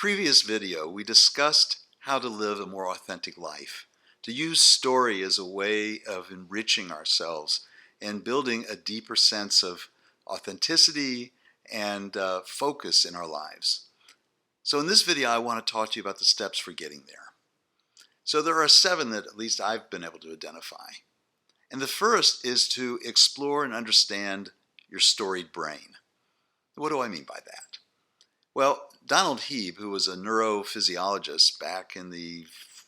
previous video, we discussed how to live a more authentic life, to use story as a way of enriching ourselves and building a deeper sense of authenticity and focus in our lives. So in this video, I want to talk to you about the steps for getting there. So there are 7 that at least I've been able to identify. And the first is to explore and understand your storied brain. What do I mean by that? Well, Donald Hebe, who was a neurophysiologist back in the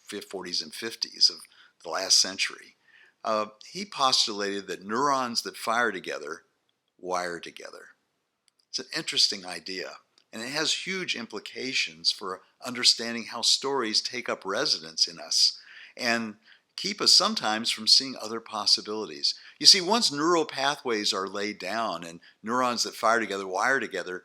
40s and 50s of the last century, he postulated that neurons that fire together wire together. It's an interesting idea, and it has huge implications for understanding how stories take up residence in us and keep us sometimes from seeing other possibilities. You see, once neural pathways are laid down and neurons that fire together wire together,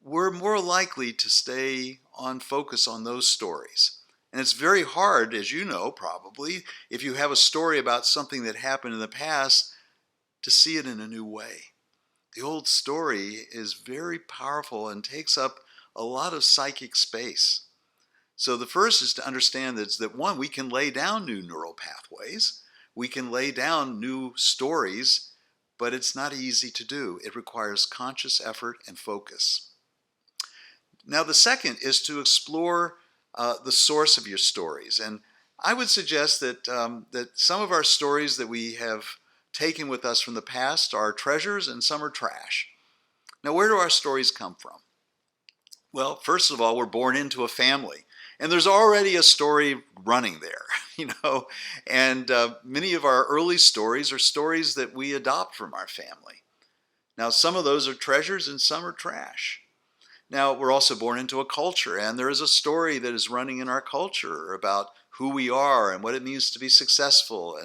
we're more likely to stay on focus on those stories. And it's very hard, as you know probably, if you have a story about something that happened in the past, to see it in a new way. The old story is very powerful and takes up a lot of psychic space. So the first is to understand that one, we can lay down new neural pathways. We can lay down new stories, but it's not easy to do. It requires conscious effort and focus. Now, the second is to explore the source of your stories. And I would suggest that, that some of our stories that we have taken with us from the past are treasures and some are trash. Now, where do our stories come from? Well, first of all, we're born into a family. And there's already a story running there, and many of our early stories are stories that we adopt from our family. Now, some of those are treasures and some are trash. Now, we're also born into a culture, and there is a story that is running in our culture about who we are and what it means to be successful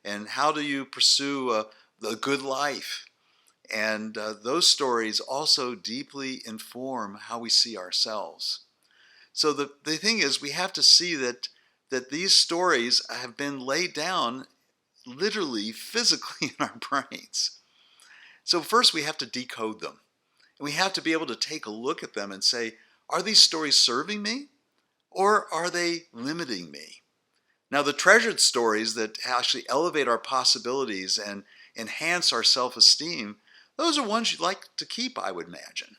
and how do you pursue the good life. And those stories also deeply inform how we see ourselves. So the thing is, we have to see that these stories have been laid down literally, physically in our brains. So first we have to decode them. And we have to be able to take a look at them and say, are these stories serving me or are they limiting me? Now, the treasured stories that actually elevate our possibilities and enhance our self-esteem, those are ones you'd like to keep, I would imagine.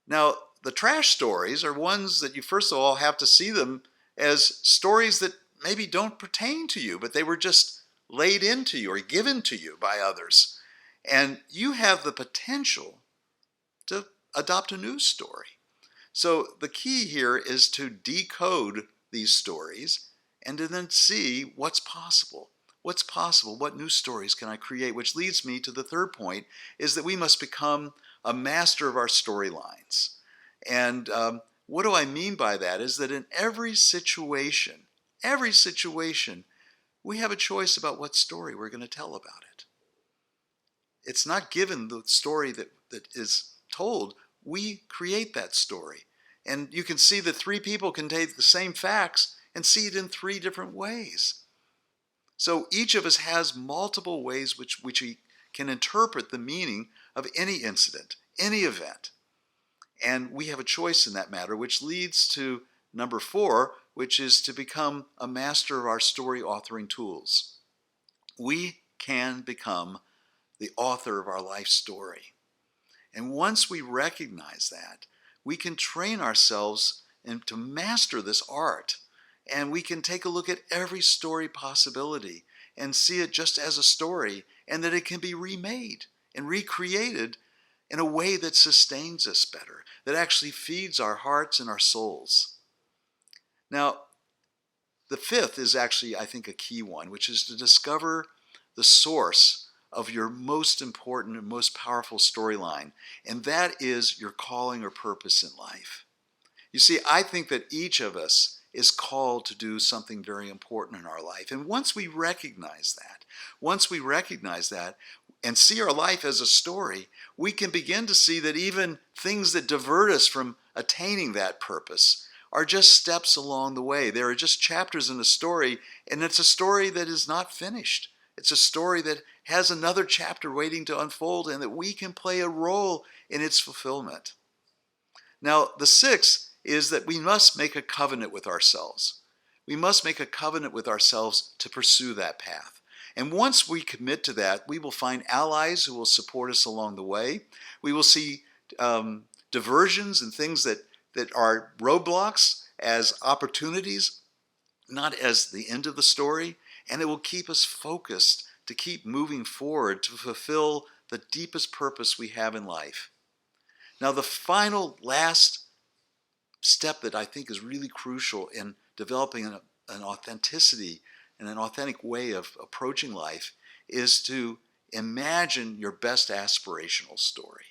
Now, the trash stories are ones that you first of all have to see them as stories that maybe don't pertain to you, but they were just laid into you or given to you by others. And you have the potential to adopt a new story. So the key here is to decode these stories and to then see what's possible. What's possible? What new stories can I create? Which leads me to the third point, is that we must become a master of our storylines. And what do I mean by that? Is that in every situation, we have a choice about what story we're going to tell about it. It's not given the story that is told. We create that story. And you can see that 3 people can take the same facts and see it in 3 different ways. So each of us has multiple ways which we can interpret the meaning of any incident, any event. And we have a choice in that matter, which leads to number 4, which is to become a master of our story authoring tools. We can become the author of our life story. And once we recognize that, we can train ourselves to master this art. And we can take a look at every story possibility and see it just as a story, and that it can be remade and recreated in a way that sustains us better, that actually feeds our hearts and our souls. Now, the 5th is actually, I think, a key one, which is to discover the source of your most important and most powerful storyline, and that is your calling or purpose in life. You see, I think that each of us is called to do something very important in our life. And once we recognize that and see our life as a story, we can begin to see that even things that divert us from attaining that purpose are just steps along the way. There are just chapters in a story, and it's a story that is not finished. It's a story that has another chapter waiting to unfold, and that we can play a role in its fulfillment. Now, the 6th is that we must make a covenant with ourselves. We must make a covenant with ourselves to pursue that path. And once we commit to that, we will find allies who will support us along the way. We will see diversions and things that are roadblocks as opportunities, not as the end of the story. And it will keep us focused to keep moving forward to fulfill the deepest purpose we have in life. Now, the final last step that I think is really crucial in developing an authenticity and an authentic way of approaching life is to imagine your best aspirational story.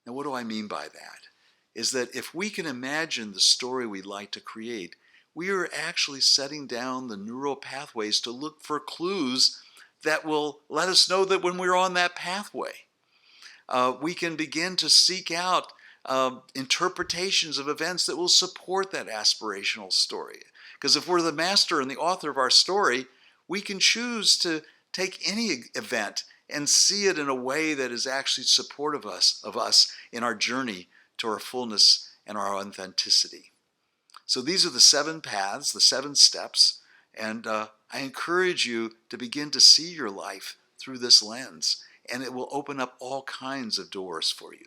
Now, what do I mean by that? Is that if we can imagine the story we'd like to create, we are actually setting down the neural pathways to look for clues that will let us know that when we're on that pathway, we can begin to seek out interpretations of events that will support that aspirational story. Because if we're the master and the author of our story, we can choose to take any event and see it in a way that is actually supportive of us in our journey to our fullness and our authenticity. So these are the 7 paths, the 7 steps, and I encourage you to begin to see your life through this lens, and it will open up all kinds of doors for you.